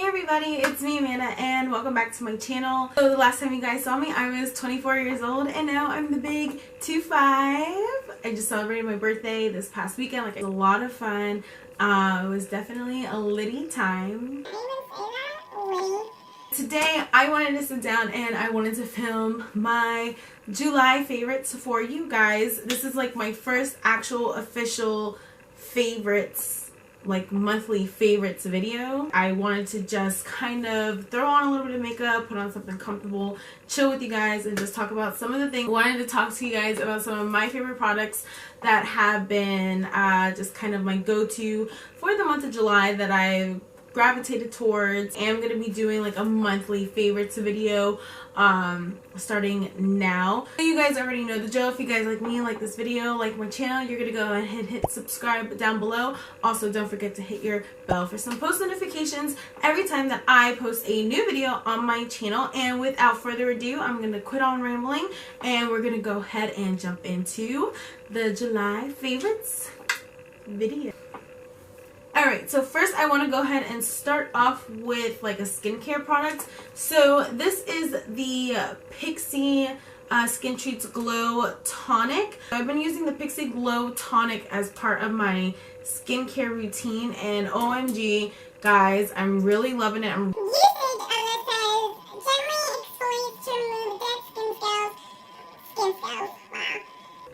Hey everybody, it's me Amanda and welcome back to my channel. So the last time you guys saw me I was 24 years old and now I'm the big 25. I just celebrated my birthday this past weekend. It was a lot of fun. It was definitely a litty time. Today I wanted to sit down and I wanted to film my July favorites for you guys. This is like my first actual official favorites, like monthly favorites video. I wanted to just kind of throw on a little bit of makeup, put on something comfortable, chill with you guys, and just talk about some of the things. I wanted to talk to you guys about some of my favorite products that have been just kind of my go-to for the month of July that I've gravitated towards. And I'm going to be doing like a monthly favorites video starting now. So you guys already know the drill. If you guys like me, like this video, like my channel, you're gonna go ahead and hit subscribe down below. Also, don't forget to hit your bell for some post notifications every time that I post a new video on my channel. And without further ado, I'm gonna quit on rambling and we're gonna go ahead and jump into the July favorites video. Alright, so first I want to go ahead and start off with like a skincare product. So this is the PIXI Skin Treats Glow Tonic. I've been using the PIXI Glow Tonic as part of my skincare routine, and OMG guys, I'm really loving it.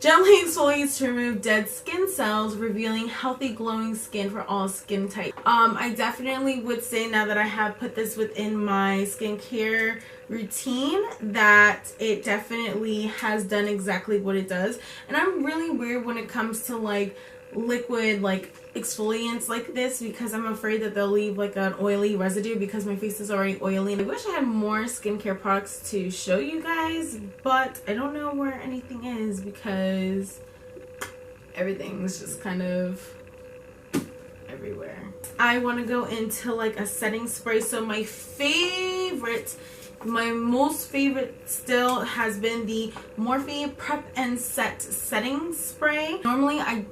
Gently exfoliates to remove dead skin cells, revealing healthy glowing skin for all skin types. I definitely would say, now that I have put this within my skincare routine, that it definitely has done exactly what it does. And I'm really weird when it comes to like liquid like exfoliants like this, because I'm afraid that they'll leave like an oily residue because my face is already oily. And I wish I had more skincare products to show you guys, but I don't know where anything is because everything's just kind of everywhere. I want to go into like a setting spray. So my most favorite still has been the Morphee Prep and Set Setting Spray. Normally I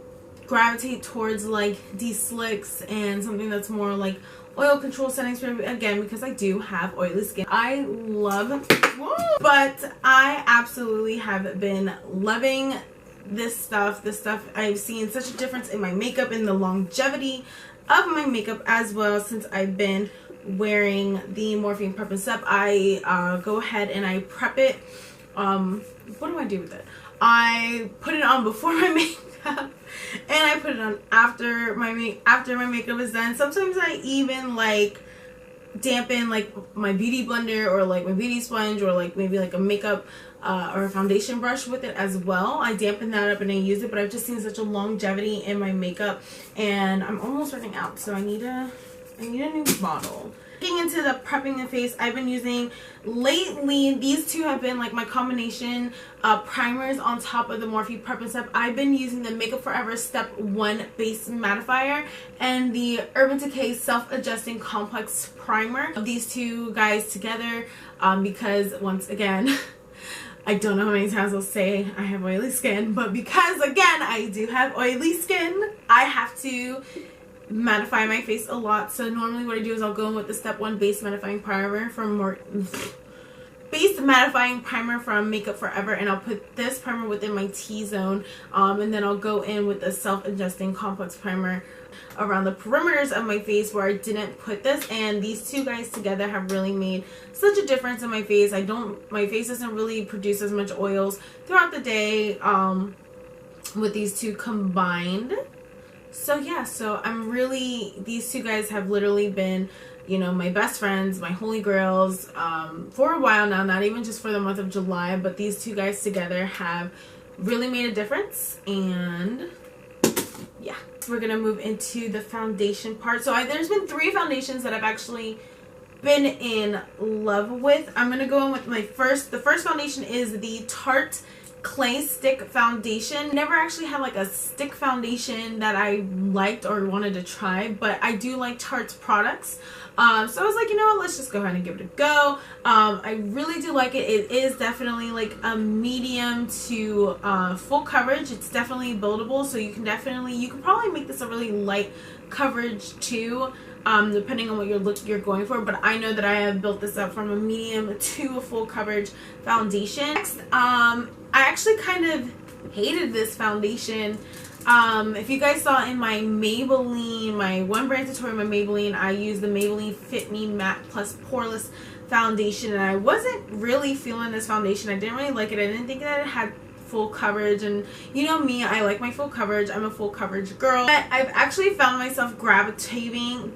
gravitate towards like de-slicks and something that's more like oil control setting spray, again because I do have oily skin. I love, but I absolutely have been loving this stuff. I've seen such a difference in my makeup, in the longevity of my makeup as well, since I've been wearing the Morphee Prep and Set. I go ahead and I prep it. What do I do with it? I put it on before my makeup and I put it on after my makeup is done. Sometimes I even like dampen like my beauty blender or like my beauty sponge or like maybe like a makeup or a foundation brush with it as well. I dampen that up and I use it, but I've just seen such a longevity in my makeup and I'm almost running out, so I need a new bottle. Getting into the prepping the face, I've been using lately, these two have been like my combination primers on top of the Morphee Prep and Set. I've been using the Makeup Forever Step 1 Base Mattifier and the Urban Decay Self-Adjusting Complex Primer. These two guys together because, once again, I don't know how many times I'll say I have oily skin, but because again I do have oily skin, I have to mattify my face a lot. So normally what I do is I'll go in with the Step 1 Base Mattifying Primer from Makeup Forever, and I'll put this primer within my T-zone, and then I'll go in with the Self-Adjusting Complex Primer around the perimeters of my face where I didn't put this. And these two guys together have really made such a difference in my face. My face doesn't really produce as much oils throughout the day with these two combined. So yeah, so I'm really, these two guys have literally been, you know, my best friends, my holy grails for a while now, not even just for the month of July, but these two guys together have really made a difference. And yeah, we're gonna move into the foundation part. So there's been 3 foundations that I've actually been in love with. I'm gonna go in with the first foundation is the Tarte Clay Stick Foundation. Never actually had like a stick foundation that I liked or wanted to try, but I do like Tarte's products. So I was like, you know what, let's just go ahead and give it a go. I really do like it. It is definitely like a medium to full coverage. It's definitely buildable, so you can probably make this a really light coverage too. depending on what your look you're going for, but I know that I have built this up from a medium to a full coverage foundation. Next, I actually kind of hated this foundation. If you guys saw in my Maybelline, my one brand tutorial, my Maybelline, I used the Maybelline Fit Me Matte Plus Poreless foundation, and I wasn't really feeling this foundation. I didn't really like it. I didn't think that it had full coverage, and you know me, I like my full coverage. I'm a full coverage girl. But I've actually found myself gravitating,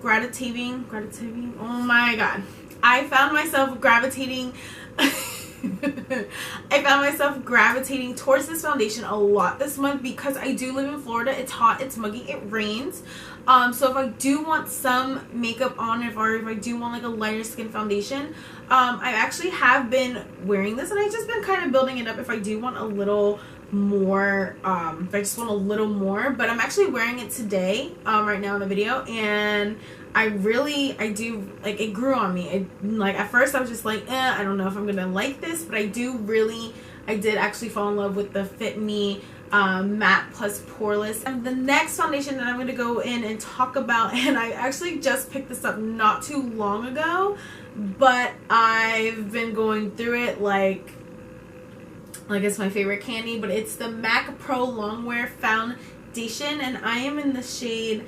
oh my god, I found myself gravitating I found myself gravitating towards this foundation a lot this month because I do live in Florida. It's hot, it's muggy, it rains. So if I do want some makeup on it, or if I do want like a lighter skin foundation, I actually have been wearing this, and I've just been kind of building it up if I do want a little more, if I just want a little more. But I'm actually wearing it today, right now in the video, and I do, like, it grew on me. Like, at first I was just like, I don't know if I'm gonna like this, but I did actually fall in love with the Fit Me Matte Plus Poreless. And the next foundation that I'm going to go in and talk about, and I actually just picked this up not too long ago, but I've been going through it like it's my favorite candy, but it's the MAC Pro Longwear Foundation, and I am in the shade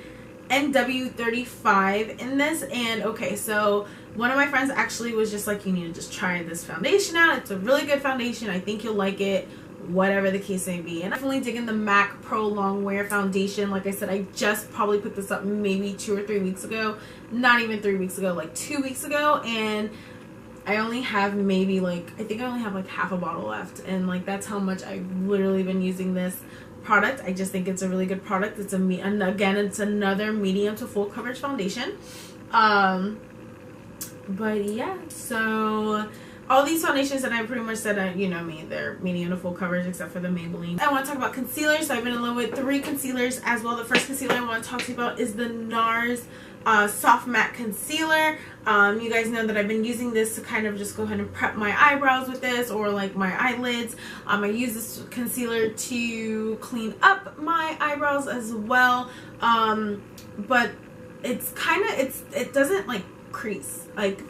NW35 in this. And okay, so one of my friends actually was just like, you need to just try this foundation out. It's a really good foundation. I think you'll like it, whatever the case may be. And I'm definitely digging the MAC Pro Longwear foundation. Like I said, I just probably put this up maybe 2 or 3 weeks ago. Not even 3 weeks ago, like 2 weeks ago. And I only have maybe like, I think I only have like half a bottle left. And like, that's how much I've literally been using this product. I just think it's a really good product. It's and again, it's another medium to full coverage foundation. But yeah, so all these foundations that I pretty much said, you know me, they're medium to full coverage except for the Maybelline. I want to talk about concealers. So I've been in love with 3 concealers as well. The first concealer I want to talk to you about is the NARS Soft Matte Concealer. You guys know that I've been using this to kind of just go ahead and prep my eyebrows with this, or like my eyelids. I use this concealer to clean up my eyebrows as well. But it's kind of, it doesn't like crease. Like,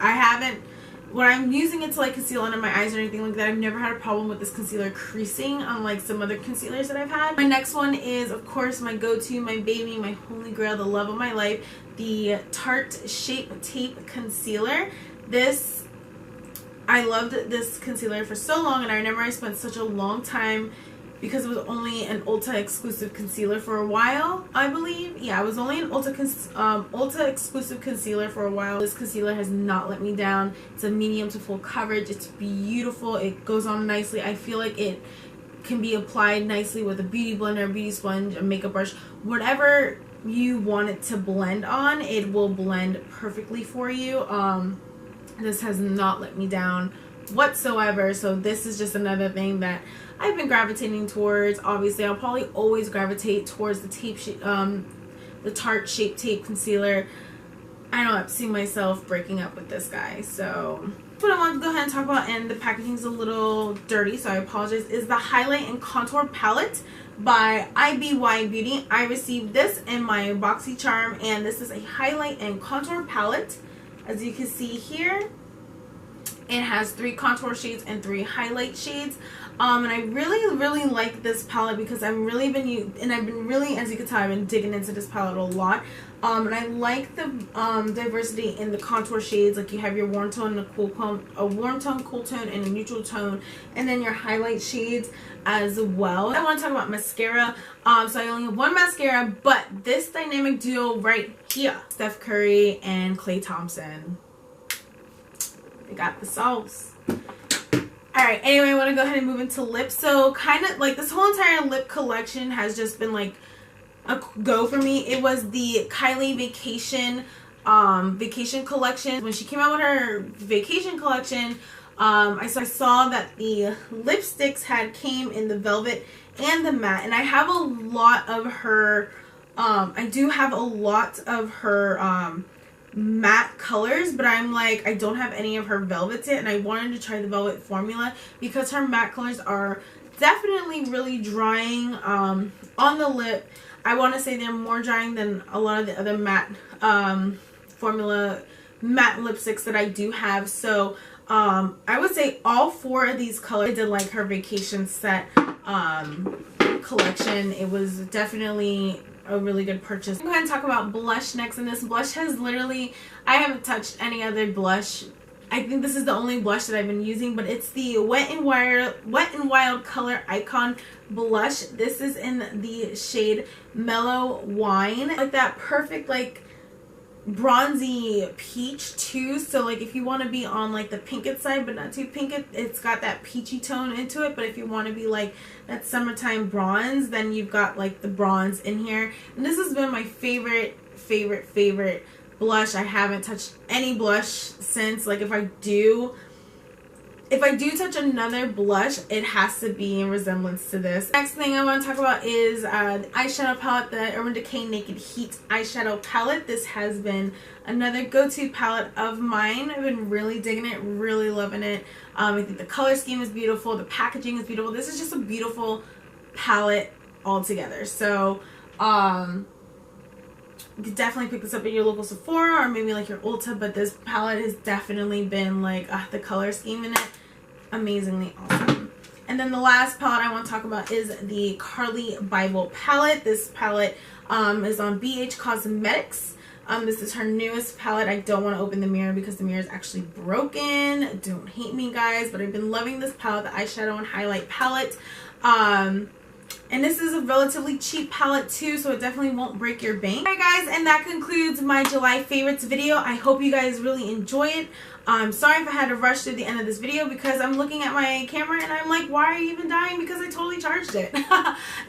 when I'm using it to like conceal under my eyes or anything like that, I've never had a problem with this concealer creasing, unlike some other concealers that I've had. My next one is, of course, my go-to, my baby, my holy grail, the love of my life, the Tarte Shape Tape Concealer. I loved this concealer for so long, and I remember I spent such a long time, because it was only an Ulta exclusive concealer for a while, I believe. Yeah, it was only an Ulta exclusive concealer for a while. This concealer has not let me down. It's a medium to full coverage. It's beautiful. It goes on nicely. I feel like it can be applied nicely with a beauty blender, a beauty sponge, a makeup brush, whatever you want it to blend on, it will blend perfectly for you. This has not let me down whatsoever, so this is just another thing that I've been gravitating towards. Obviously, I'll probably always gravitate towards the Tarte Shape Tape Concealer. I don't see myself breaking up with this guy. So what I want to go ahead and talk about, and the packaging's a little dirty, so I apologize, is the Highlight and Contour Palette by IBY Beauty. I received this in my BoxyCharm, and this is a highlight and contour palette. As you can see here, it has 3 contour shades and 3 highlight shades. And I really like this palette because I've been really, as you can tell, I've been digging into this palette a lot. And I like the diversity in the contour shades. Like, you have your warm tone and a warm tone, cool tone, and a neutral tone, and then your highlight shades as well. I want to talk about mascara. So I only have one mascara, but this dynamic duo right here, Steph Curry and Klay Thompson, they got the sauce. Alright, anyway, I want to go ahead and move into lips. So kind of like this whole entire lip collection has just been like a go for me. It was the Kylie vacation collection. When she came out with her vacation collection, I saw that the lipsticks came in the velvet and the matte, and I have a lot of her matte colors, but I'm like, I don't have any of her velvets yet, and I wanted to try the velvet formula because her matte colors are definitely really drying on the lip. I want to say they're more drying than a lot of the other matte formula matte lipsticks that I do have. So I would say all 4 of these colors. I did like her vacation set collection. It was definitely a really good purchase. I'm going to talk about blush next, and this blush has literally, I haven't touched any other blush. I think this is the only blush that I've been using, but it's the Wet n Wild Color Icon blush. This is in the shade Mellow Wine. Like that perfect like bronzy peach too, so like if you want to be on like the pinkett side but not too pink, it's got that peachy tone into it. But if you want to be like that summertime bronze, then you've got like the bronze in here. And this has been my favorite blush. I haven't touched any blush since. Like if I do touch another blush, it has to be in resemblance to this. Next thing I want to talk about is the eyeshadow palette, the Urban Decay Naked Heat eyeshadow palette. This has been another go-to palette of mine. I've been really digging it, really loving it. I think the color scheme is beautiful, the packaging is beautiful. This is just a beautiful palette altogether. So you could definitely pick this up at your local Sephora or maybe like your Ulta, but this palette has definitely been like the color scheme in it, amazingly awesome. And then the last palette I want to talk about is the Carli Bybel palette. This palette is on BH Cosmetics. This is her newest palette. I don't want to open the mirror because the mirror is actually broken. Don't hate me, guys, but I've been loving this palette, the eyeshadow and highlight palette. And this is a relatively cheap palette too, so it definitely won't break your bank. Alright guys, and that concludes my July favorites video. I hope you guys really enjoy it. I'm sorry if I had to rush through the end of this video because I'm looking at my camera and I'm like, why are you even dying? Because I totally charged it.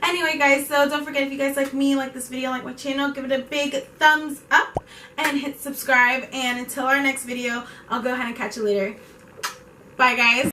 Anyway guys, so don't forget, if you guys like me, like this video, like my channel, give it a big thumbs up and hit subscribe. And until our next video, I'll go ahead and catch you later. Bye guys.